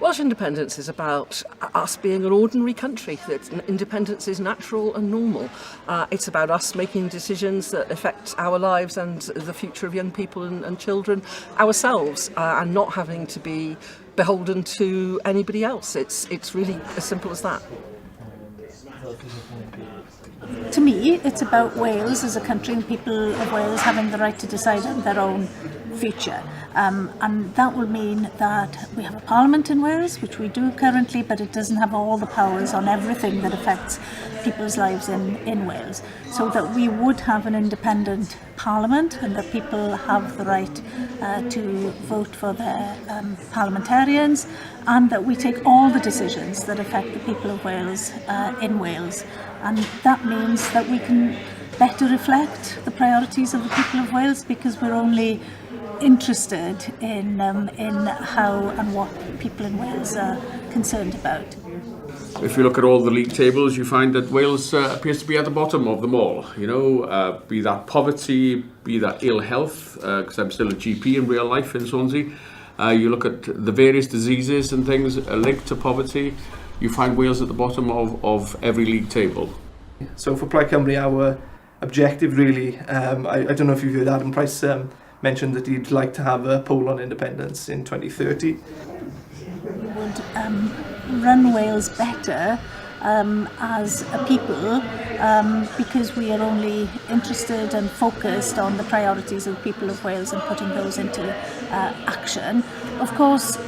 Welsh independence is about us being an ordinary country, that independence is natural and normal. It's about us making decisions that affect our lives and the future of young people and children ourselves, and not having to be beholden to anybody else. It's really as simple as that. To me, it's about Wales as a country and people of Wales having the right to decide on their own future. And that will mean that we have a parliament in Wales, which we do currently, but it doesn't have all the powers on everything that affects people's lives in Wales. So that we would have an independent parliament and that people have the right to vote for their parliamentarians, and that we take all the decisions that affect the people of Wales in Wales. And that means that we can better reflect the priorities of the people of Wales, because we're only interested in how and what people in Wales are concerned about. If you look at all the league tables, you find that Wales appears to be at the bottom of them all. You know, be that poverty, be that ill health, because I'm still a GP in real life in Swansea. You look at the various diseases and things linked to poverty, you find Wales at the bottom of every league table. So for Plaid Cymru, our objective really, I don't know if you've heard Adam Price mentioned that he'd like to have a poll on independence in 2030. We would run Wales better as a people, because we are only interested and focused on the priorities of the people of Wales and putting those into action. Of course,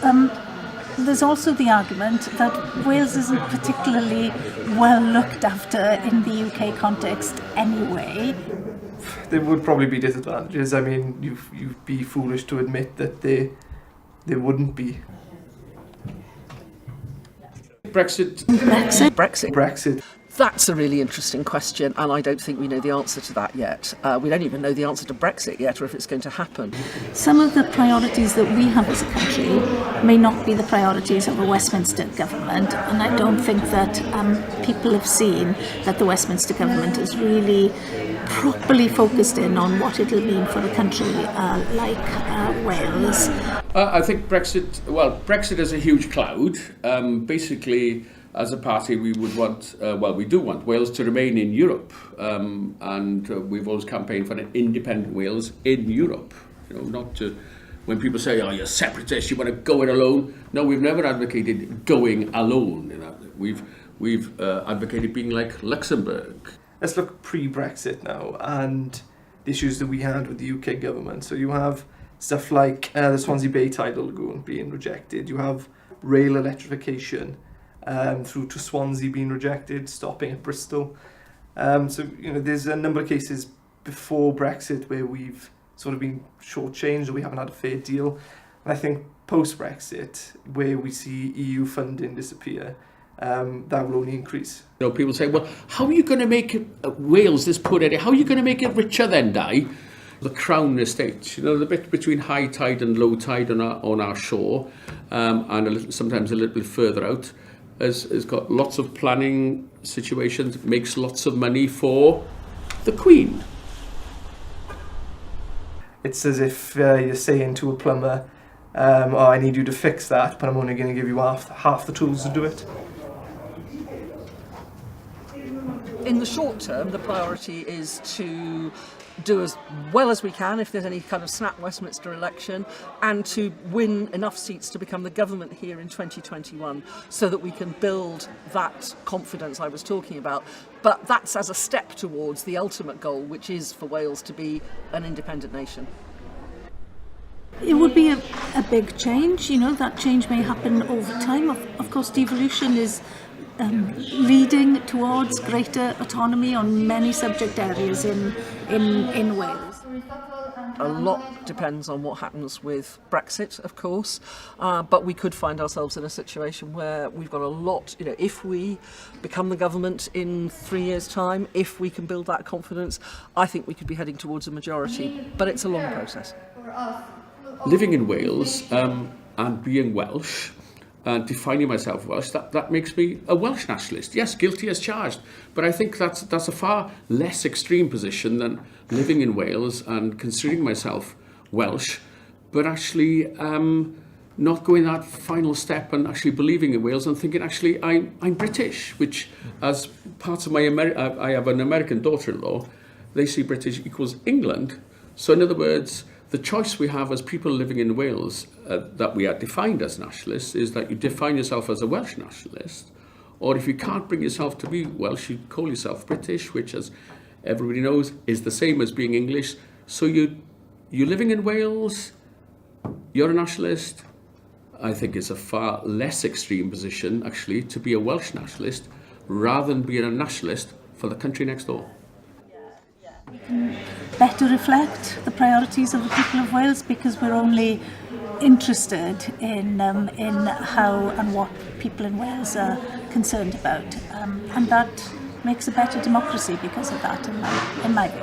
there's also the argument that Wales isn't particularly well looked after in the UK context anyway. There would probably be disadvantages. I mean, you'd be foolish to admit that there wouldn't be. Brexit. That's a really interesting question, and I don't think we know the answer to that yet. We don't even know the answer to Brexit yet, or if it's going to happen. Some of the priorities that we have as a country may not be the priorities of a Westminster government, and I don't think that people have seen that the Westminster government is really properly focused in on what it'll mean for a country like Wales. I think Brexit is a huge cloud. Basically, as a party, we would want, we do want Wales to remain in Europe, and we've always campaigned for an independent Wales in Europe. You know, not to, when people say, "Oh, you're separatist, you want to go it alone." No, we've never advocated going alone. You know, we've advocated being like Luxembourg. Let's look pre-Brexit now and the issues that we had with the UK government. So you have stuff like the Swansea Bay Tidal Lagoon being rejected. You have rail electrification through to Swansea being rejected, stopping at Bristol. So, you know, there's a number of cases before Brexit where we've sort of been shortchanged or we haven't had a fair deal. And I think post-Brexit, where we see EU funding disappear, that will only increase. You know, people say, well, how are you going to make Wales, this poor area, how are you going to make it richer then, Di? The Crown Estate, you know, the bit between high tide and low tide on our shore, and sometimes a little bit further out, has got lots of planning situations, makes lots of money for the Queen. It's as if you're saying to a plumber, oh, I need you to fix that, but I'm only going to give you half the tools to do it. In the short term, the priority is to do as well as we can if there's any kind of snap Westminster election, and to win enough seats to become the government here in 2021 so that we can build that confidence I was talking about. But that's as a step towards the ultimate goal, which is for Wales to be an independent nation. It would be a big change. You know, that change may happen over time. Of course, devolution is leading towards greater autonomy on many subject areas in Wales. A lot depends on what happens with Brexit, of course, but we could find ourselves in a situation where we've got a lot, you know, if we become the government in 3 years' time, if we can build that confidence, I think we could be heading towards a majority, but it's a long process. Living in Wales and being Welsh, and defining myself Welsh, that makes me a Welsh nationalist. Yes, guilty as charged, but I think that's a far less extreme position than living in Wales and considering myself Welsh, but actually not going that final step and actually believing in Wales and thinking, actually, I'm British, which as part of my I have an American daughter-in-law, they see British equals England. So in other words, the choice we have as people living in Wales that we are defined as nationalists is that you define yourself as a Welsh nationalist, or if you can't bring yourself to be Welsh, you call yourself British, which, as everybody knows, is the same as being English. So you're living in Wales, you're a nationalist. I think it's a far less extreme position, actually, to be a Welsh nationalist rather than being a nationalist for the country next door. Better reflect the priorities of the people of Wales, because we're only interested in how and what people in Wales are concerned about, and that makes a better democracy because of that, in my view.